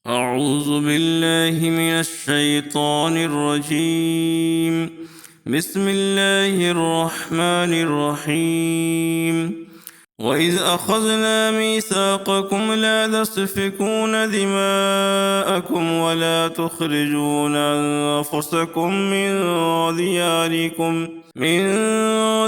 أعوذ بالله من الشيطان الرجيم. بسم الله الرحمن الرحيم. وإذ أخذنا ميثاقكم لا تسفكون دماءكم ولا تخرجون أنفسكم من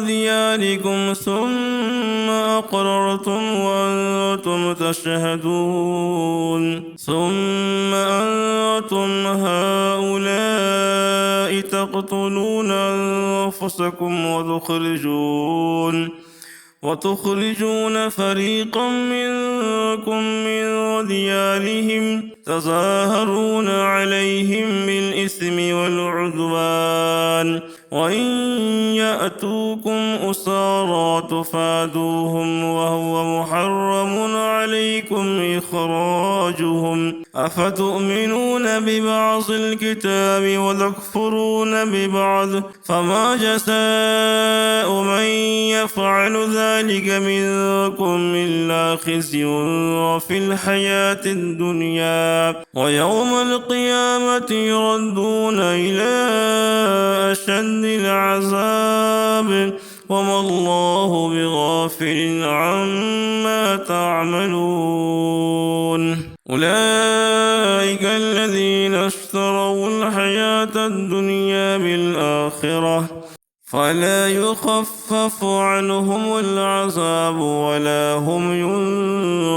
دياركم ثم أقررتم وأنتم تشهدون ثم أنتم هؤلاء تقتلون أنفسكم وتخرجون فريقا منكم من ديارهم تظاهرون عليهم بالإثم والعدوان وإن يأتوكم أسارى تفادوهم وهو محرم عليكم إخراجهم أفتؤمنون ببعض الكتاب وتكفرون ببعض فما جزاء من يفعل ذلك منكم إلا خزي في الحياة الدنيا ويوم القيامة يردون إلى أشد العذاب وما الله بغافل عما تعملون. أولئك الذين اشتروا الحياة الدنيا بالآخرة فلا يخفف عنهم العذاب ولا هم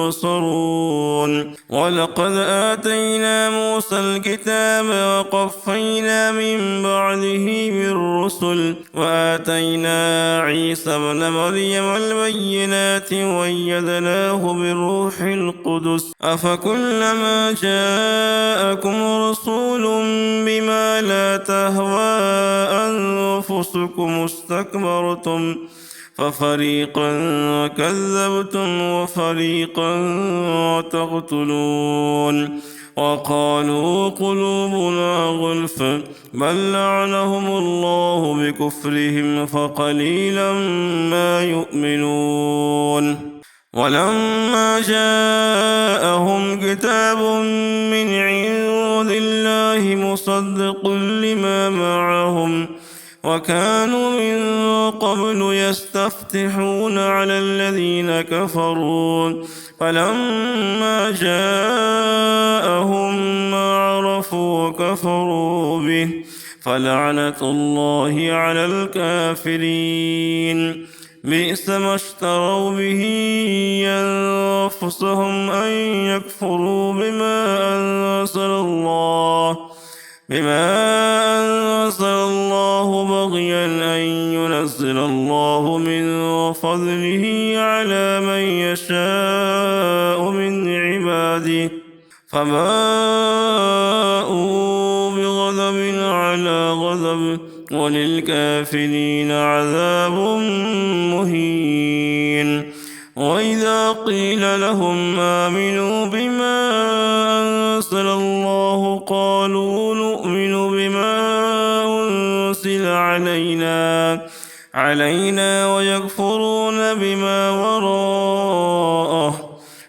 ينصرون. ولقد آتينا موسى الكتاب وقفينا من بعده بالرسل وآتينا عيسى ابن مريم البينات وأيدناه بروح القدس أفكلما جاءكم رسول بما لا تهوى أنفسكم استكبرتم ففريقا كذبتم وفريقا تقتلون. وقالوا قلوبنا غلف بل لعنهم الله بكفرهم فقليلا ما يؤمنون. ولما جاءهم كتاب من عند الله مصدق لما معهم وكانوا من قبل يستفتحون على الذين كفروا فلما جاءهم ما عرفوا كفروا به فلعنة الله على الكافرين. بئس ما اشتروا به أنفسهم أن يكفروا بما أنزل الله بغيا أن ينزل الله من فضله على من يشاء من عباده فباءوا بغضب على غضب وللكافرين عذاب مهين. وإذا قيل لهم آمنوا بما أنزل الله قالوا نؤمن بما أنزل علينا ويكفرون بما وراءه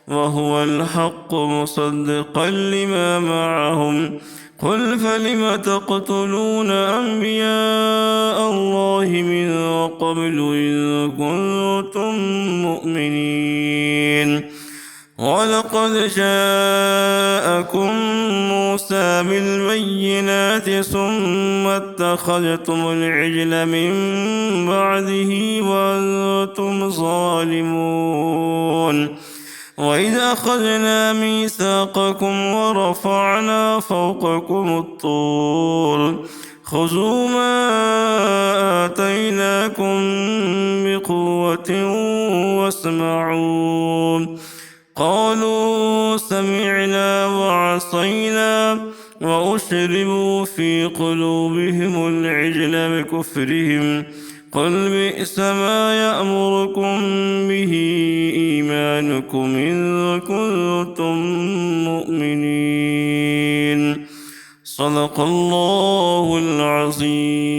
وهو الحق مصدقا لما معهم قل فلم تقتلون أنبياء الله من قبل إن كنتم مؤمنين. ولقد جاءكم موسى بالبينات ثم اتخذتم العجل من بعده وأنتم ظالمون. وإذ أخذنا ميثاقكم ورفعنا فوقكم الطور خذوا ما آتيناكم بقوة واسمعوا قالوا سمعنا وعصينا وأشربوا في قلوبهم العجل بكفرهم قل بئس ما يأمركم به إيمانكم إن كنتم مؤمنين. صدق الله العظيم.